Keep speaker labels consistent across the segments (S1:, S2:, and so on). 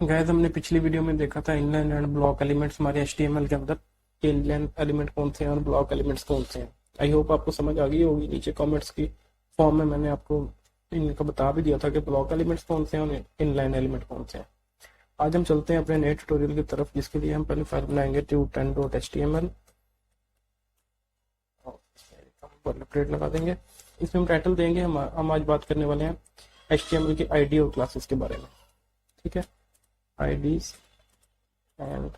S1: Guys हमने पिछली video में देखा था इनलाइन एंड ब्लॉक एलिमेंट्स हमारे एचटीएमएल के अंदर। इनलाइन एलिमेंट कौन से हैं और ब्लॉक एलिमेंट्स कौन से हैं। आई होप आपको समझ आ गई होगी। नीचे कमेंट्स की फॉर्म में मैंने आपको इनका बता भी दिया था कि ब्लॉक एलिमेंट्स कौन से हैं और इनलाइन एलिमेंट कौन से हैं। आज हम चलते हैं अपने नए ट्यूटोरियल की तरफ, जिसके लिए हम पहले फाइल बनाएंगे to10.html और अपडेट लगा देंगे। इसमें हम टाइटल देंगे, हम आज बात करने वाले हैं एचटीएमएल की आईडी और क्लासेस के बारे में। ठीक है, आईडीज एंड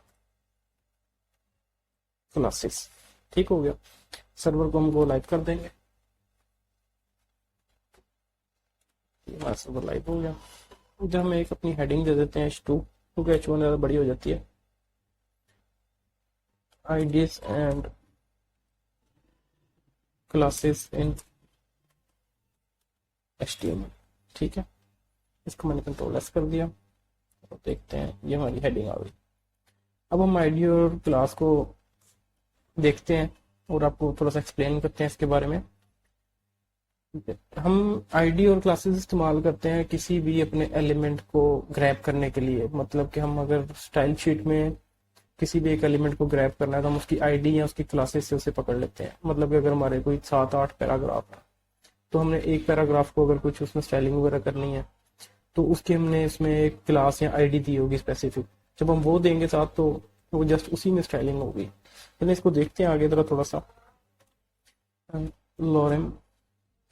S1: क्लासेस। ठीक हो गया। सर्वर को हम गो लाइव कर देंगे। हमारा सर्वर लाइव हो गया। उधर हम एक अपनी हेडिंग दे देते हैं H2, क्योंकि H1 ज़्यादा बड़ी हो जाती है। IDs and classes in HTML। ठीक है, इसको मैंने कंट्रोल एस कर दिया और देखते हैं ये हमारी हेडिंग आ गई। अब हम आईडी और क्लास को देखते हैं और आपको थोड़ा सा एक्सप्लेन करते हैं इसके बारे में। हम आईडी और क्लासेस इस्तेमाल करते हैं किसी भी अपने एलिमेंट को ग्रैब करने के लिए। मतलब कि हम अगर स्टाइल शीट में किसी भी एक एलिमेंट को ग्रैब करना है तो हम उसकी आईडी या उसकी क्लासेस से उसे पकड़ लेते हैं। मतलब कि अगर हमारे कोई 7-8 पैराग्राफ है तो हमने एक पैराग्राफ को अगर कुछ उसमें स्टाइलिंग वगैरह करनी है तो उसकी हमने इसमें एक क्लास या आईडी दी होगी स्पेसिफिक। जब हम वो देंगे साथ तो वो जस्ट उसी में स्टाइलिंग होगी। तो इसको देखते हैं आगे थोड़ा सा। लॉरेम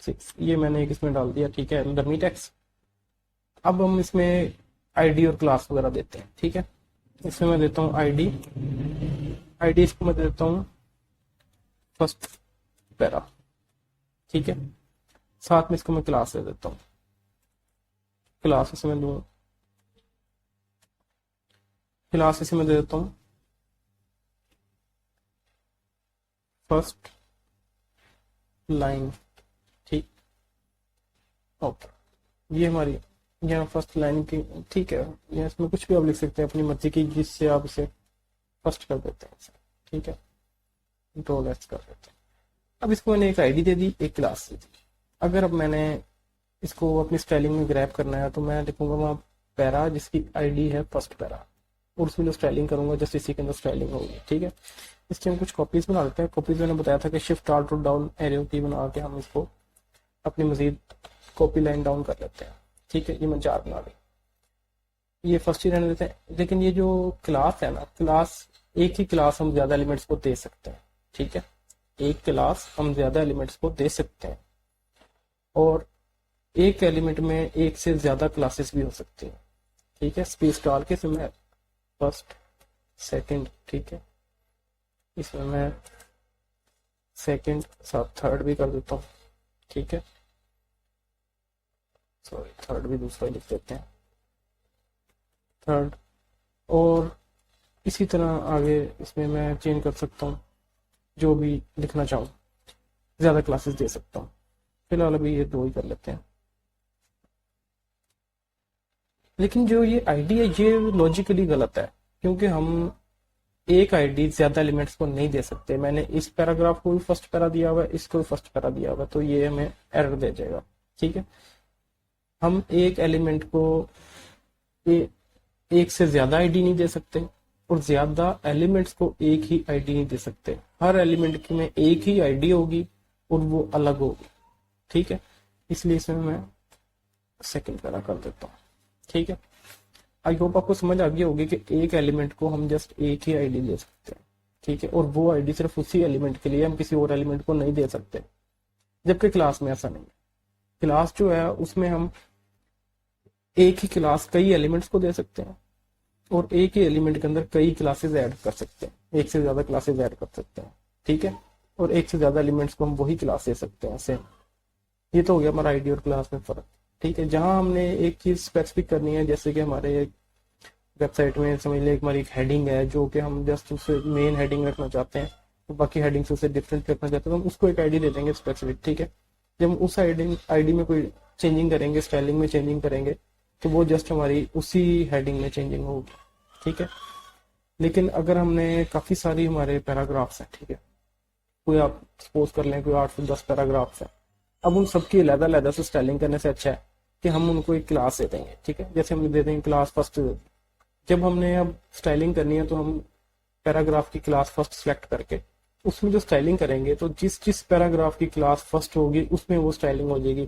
S1: 6 ये मैंने एक इसमें डाल दिया। ठीक है, डमी टेक्स्ट। अब हम इसमें आईडी और क्लास वगैरह देते हैं। ठीक है, इसमें मैं देता हूँ आईडी। आईडी इसको मैं देता हूँ फर्स्ट पैरा। ठीक है, साथ में इसको मैं क्लास दे देता हूँ। क्लास इसे मैं दूँ, क्लास इसे मैं दे देता हूँ फर्स्ट लाइन। ठीक, ओके, ये हमारी यहाँ फर्स्ट लाइन की। ठीक है, यहाँ इसमें कुछ भी आप लिख सकते हैं अपनी मर्जी की, जिससे आप इसे फर्स्ट कर देते हैं। ठीक है, कंट्रोल एस कर देते हैं। अब इसको मैंने एक आईडी दे दी, एक क्लास दे दी। अगर अब मैंने इसको अपनी स्टाइलिंग में ग्रैब करना है तो मैं लिखूंगा वहाँ पैरा जिसकी आईडी है फर्स्ट पैरा, और उसमें जो स्टाइलिंग करूंगा जस्ट इसी के अंदर स्टाइलिंग होगी। ठीक है, इसके हम कुछ कॉपीज बना लेते हैं। कॉपीज मैंने बताया था कि शिफ्ट आल्ट और डाउन एरो की बना के हम इसको अपनी मजीद कॉपी लाइन डाउन कर लेते हैं। ठीक है, ये मैं 4 बना ली। ये फर्स्ट ही रहने देते हैं। लेकिन ये जो क्लास है ना, क्लास एक ही क्लास हम ज्यादा एलिमेंट्स को दे सकते हैं। ठीक है, एक क्लास हम ज्यादा एलिमेंट्स को दे सकते हैं और एक एलिमेंट में एक से ज्यादा क्लासेस भी हो सकती हैं। ठीक है, स्पेस डाल के इसमें फर्स्ट सेकंड। ठीक है, इसमें मैं सेकंड साथ थर्ड भी कर देता हूँ। ठीक है, सॉरी थर्ड भी दूसरा लिख देते हैं, थर्ड। और इसी तरह आगे इसमें मैं चेंज कर सकता हूँ, जो भी लिखना चाहूँ ज्यादा क्लासेस दे सकता हूँ। फिलहाल अभी ये 2 ही कर लेते हैं। लेकिन जो ये आईडी है ये लॉजिकली गलत है, क्योंकि हम एक आईडी ज्यादा एलिमेंट्स को नहीं दे सकते। मैंने इस पैराग्राफ को भी फर्स्ट पैरा दिया हुआ है, इसको भी फर्स्ट पैरा दिया हुआ है, तो ये हमें एरर दे जाएगा। ठीक है, हम एक एलिमेंट को एक से ज्यादा आईडी नहीं दे सकते और ज्यादा एलिमेंट्स को एक ही आईडी नहीं दे सकते। हर एलिमेंट में एक ही आईडी होगी और वो अलग होगी। ठीक है, इसलिए इसमें मैं सेकंड पैरा कर देता हूँ। ठीक है, आई होप आपको समझ आ गई होगी कि एक एलिमेंट को हम जस्ट एक ही आईडी दे सकते हैं। ठीक है, और वो आईडी सिर्फ उसी एलिमेंट के लिए, हम किसी और एलिमेंट को नहीं दे सकते। जबकि क्लास में ऐसा नहीं है। क्लास जो है उसमें हम एक ही क्लास कई एलिमेंट्स को दे सकते हैं और एक ही एलिमेंट के अंदर कई क्लासेस ऐड कर सकते हैं, एक से ज्यादा क्लासेस ऐड कर सकते हैं। ठीक है, और एक से ज्यादा एलिमेंट्स को हम वही क्लास दे सकते हैं सेम। ये तो हो गया हमारा आईडी और क्लास में फर्क। ठीक है, जहां हमने एक चीज स्पेसिफिक करनी है, जैसे कि हमारे वेबसाइट में समझ लें हमारी एक हेडिंग है जो कि हम जस्ट उसे मेन हेडिंग रखना चाहते हैं, तो बाकी हेडिंग से उसे डिफरेंट रखना चाहते हैं तो हम उसको एक आईडी दे देंगे स्पेसिफिक। ठीक है, जब हम उस आईडी में कोई चेंजिंग करेंगे, स्टाइलिंग में चेंजिंग करेंगे, तो वो जस्ट हमारी उसी हेडिंग में चेंजिंग होगी। ठीक है, लेकिन अगर हमने काफी सारी हमारे पैराग्राफ्स हैं, ठीक है, कोई आप सपोज कर लें कोई 8 से 10 पैराग्राफ्स हैं, अब उन सबकी अलग-अलग से स्टाइलिंग करने से अच्छा है कि हम उनको एक क्लास दे देंगे। ठीक है, जैसे हम दे देंगे क्लास फर्स्ट जब हमने अब स्टाइलिंग करनी है तो हम पैराग्राफ की क्लास फर्स्ट सेलेक्ट करके उसमें जो स्टाइलिंग करेंगे, तो जिस जिस पैराग्राफ की क्लास फर्स्ट होगी उसमें वो स्टाइलिंग हो जाएगी।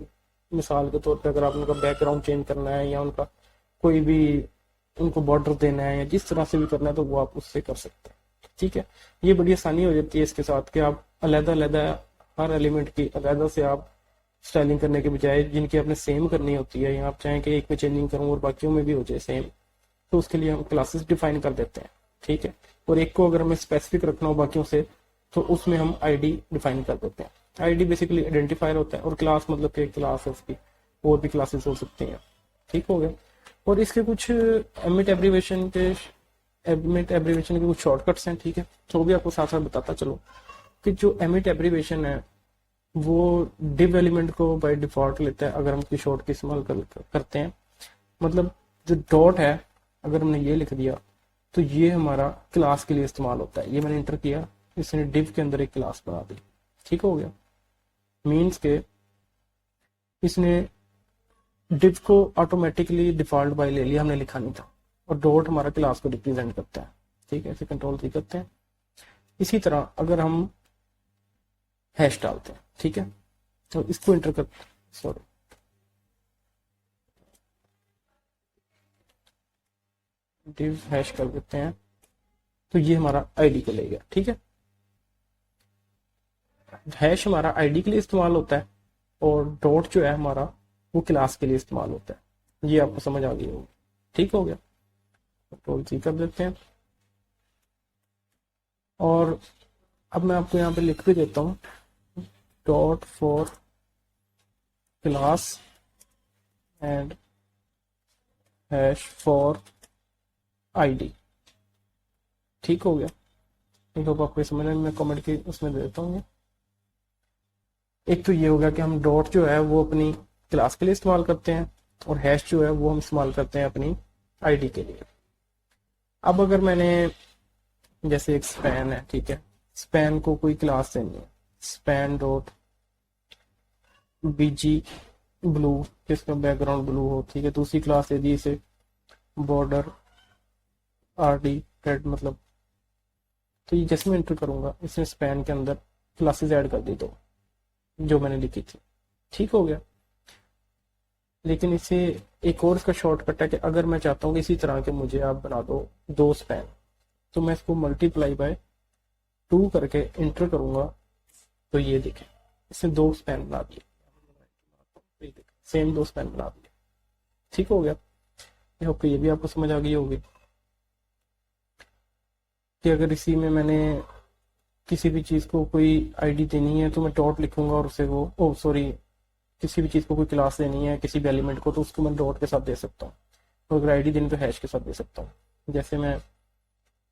S1: मिसाल के तौर पर अगर आप उनका बैकग्राउंड चेंज करना है या उनका कोई भी उनको बॉर्डर देना है या जिस तरह से भी करना है तो वो आप उससे कर सकते हैं। ठीक है, ये बड़ी आसानी हो जाती है इसके साथ कि आप अलग अलग हर एलिमेंट की अलग से आप स्टाइलिंग करने के बजाय जिनकी आपने सेम करनी होती है, या आप चाहें कि एक में चेंजिंग करूँ और बाकियों में भी हो जाए सेम, तो उसके लिए हम क्लासेस डिफाइन कर देते हैं। ठीक है, और एक को अगर हमें स्पेसिफिक रखना हो बाकियों से तो उसमें हम आईडी डिफाइन कर देते हैं। आईडी बेसिकली आइडेंटिफायर होता है और क्लास मतलब कि क्लास है उसकी, और भी क्लासेस हो सकती हैं। ठीक हो गया। और इसके कुछ एमिट एब्रीवेशन के कुछ शॉर्टकट्स हैं। ठीक है, तो भी आपको साथ साथ बताता चलो कि जो एमिट एब्रीवेशन है वो डिव एलिमेंट को बाय डिफॉल्ट लेता है अगर हम की शॉर्ट की इस्तेमाल करते हैं। मतलब जो डॉट है अगर हमने ये लिख दिया तो ये हमारा क्लास के लिए इस्तेमाल होता है। ये मैंने इंटर किया, इसने डिव के अंदर एक क्लास बना दी। ठीक हो गया, मीन्स के इसने डिव को ऑटोमेटिकली डिफॉल्ट बाय ले लिया, हमने लिखा नहीं था। और डॉट हमारा क्लास को रिप्रेजेंट करता है। ठीक है, ऐसे कंट्रोल सी करते हैं। इसी तरह अगर हम हैश डालते हैं, ठीक है, तो इसको इंटर कर सॉरी डिव हैश कर देते हैं तो ये हमारा आईडी को ले गया। ठीक है, हैश हमारा आईडी के लिए इस्तेमाल होता है और डॉट जो है हमारा वो क्लास के लिए इस्तेमाल होता है। ये आपको समझ आ गई होगी। ठीक हो गया, कंट्रोल सी कर देते हैं। और अब मैं आपको यहाँ पे लिख भी देता हूँ dot for class and hash for ID. ठीक हो गया, आई होप आपको समझ में, मैं कमेंट की उसमें दे देता हूँ। एक तो ये होगा कि हम डॉट जो है वो अपनी क्लास के लिए इस्तेमाल करते हैं और हैश जो है वो हम इस्तेमाल करते हैं अपनी आईडी के लिए। अब अगर मैंने जैसे एक स्पैन है, ठीक है, स्पैन को कोई क्लास देनी है, स्पैन डॉट बीजी ब्लू जिसका बैकग्राउंड ब्लू हो। ठीक है, दूसरी क्लास दे दी इसे बॉर्डर आरडी रेड, मतलब तो ये जैसे मैं एंटर करूंगा इसने स्पैन के अंदर क्लासेस ऐड कर दी दो जो मैंने लिखी थी। ठीक हो गया, लेकिन इसे एक और इसका शॉर्टकट है कि अगर मैं चाहता हूँ कि इसी तरह के मुझे आप बना दो दो स्पैन, तो मैं इसको मल्टीप्लाई बाय 2 करके इंटर करूंगा तो ये देखें इसने 2 स्पैन बना दिए, सेम 2 स्पैन बना दिए। ठीक हो गया, ओके, ये भी आपको समझ आ गई होगी कि अगर इसी में मैंने किसी भी चीज को कोई आईडी देनी है तो मैं डॉट लिखूंगा और उसे वो किसी भी चीज को कोई क्लास देनी है किसी भी एलिमेंट को तो उसको मैं डॉट के साथ दे सकता हूँ, और अगर आईडी देनी तो हैश के साथ दे सकता हूँ। जैसे मैं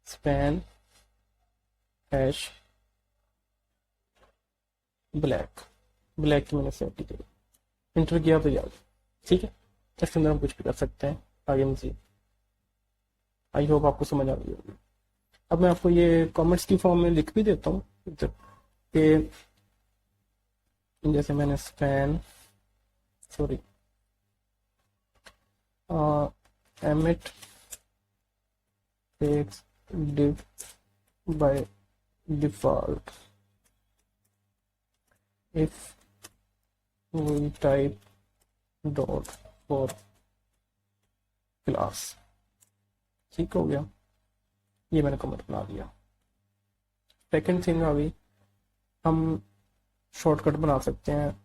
S1: स्पैन हैश ब्लैक की मैंने सेट की इंटर किया तो याद। ठीक है, इसके अंदर हम कुछ भी कर सकते हैं आगे मजीद। आई होप आपको समझ आ गई होगी। अब मैं आपको ये कमेंट्स की फॉर्म में लिख भी देता हूँ कि जैसे मैंने span emit text div by default if we type dot for class. ठीक हो गया, ये मैंने कमेंट बना दिया। सेकंड थिंग आ गई, हम शॉर्टकट बना सकते हैं।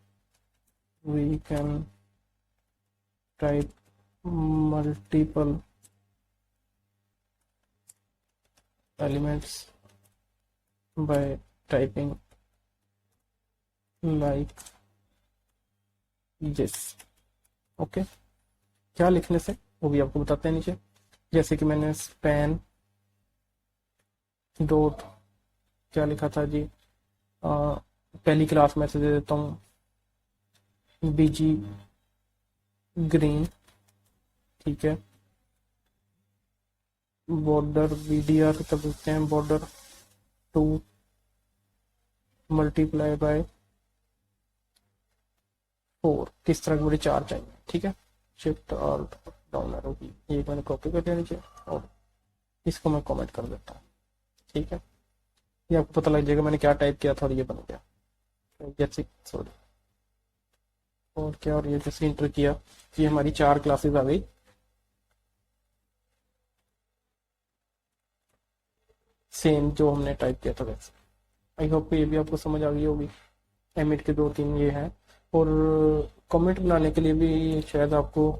S1: We can type multiple elements by typing like this. Okay, क्या लिखने से वो भी आपको बताते हैं नीचे। जैसे कि मैंने स्पैन डॉट क्या लिखा था जी, पहली क्लास में से दे देता हूँ बीजी ग्रीन। ठीक है, बॉर्डर बीडीआर कर देते हैं बॉर्डर 2 मल्टीप्लाई बाय 4। किस तरह के मुझे 4 चाहिए। ठीक है, शिफ्ट ऑल्ट डाउन एरो की, ये मैंने कॉपी कर लिया नीचे और इसको मैं कमेंट कर देता हूँ। ठीक है, ये आपको पता लग जाएगा मैंने क्या टाइप किया था और ये बन गया। जैसे सॉरी, और क्या, और ये जैसे इंटर किया, ये हमारी 4 क्लासेस आ गई सेम जो हमने टाइप किया था वैसे। आई होप ये भी आपको समझ आ गई होगी। एमिट के 2-3 ये हैं, और कमेंट बनाने के लिए भी शायद आपको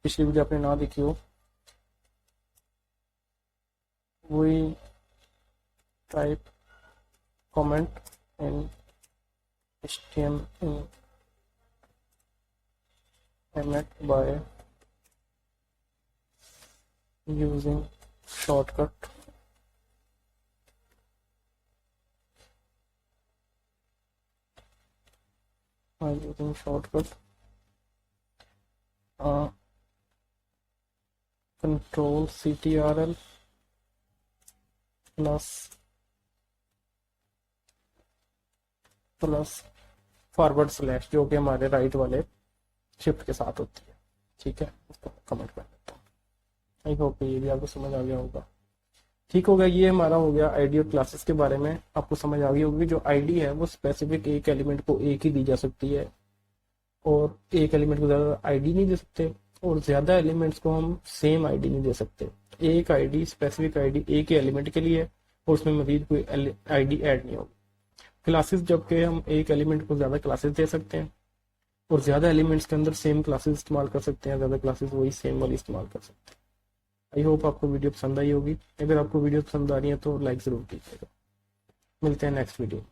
S1: पिछली वीडियो आपने ना देखी हो, वही type comment in HTML in Emmet by using shortcut control CTRL plus forward slash, जो कि हमारे राइट वाले शिफ्ट के साथ होती है। ठीक है, इसको कमेंट कर देता हूँ। आई होप ये भी आपको समझ आ गया होगा। ठीक होगा, ये हमारा हो गया आईडी और क्लासेस के बारे में। आपको समझ आ गई होगी जो आईडी है वो स्पेसिफिक एक एलिमेंट को एक ही दी जा सकती है, और एक एलिमेंट को ज्यादा आईडी नहीं दे सकते, और ज्यादा एलिमेंट्स को हम सेम आईडी नहीं दे सकते। एक आईडी, स्पेसिफिक आईडी एक ही एलिमेंट के लिए, और उसमें मजीद कोई आईडी ऐड नहीं होगी। क्लासेस, जबकि हम एक एलिमेंट को ज्यादा क्लासेस दे सकते हैं, और ज्यादा एलिमेंट्स के अंदर सेम क्लासेस इस्तेमाल कर सकते हैं, ज्यादा क्लासेस वही सेम वाली इस्तेमाल कर सकते हैं। आई होप आपको वीडियो पसंद आई होगी। अगर आपको वीडियो पसंद आ रही है तो लाइक जरूर कीजिएगा। मिलते हैं नेक्स्ट वीडियो।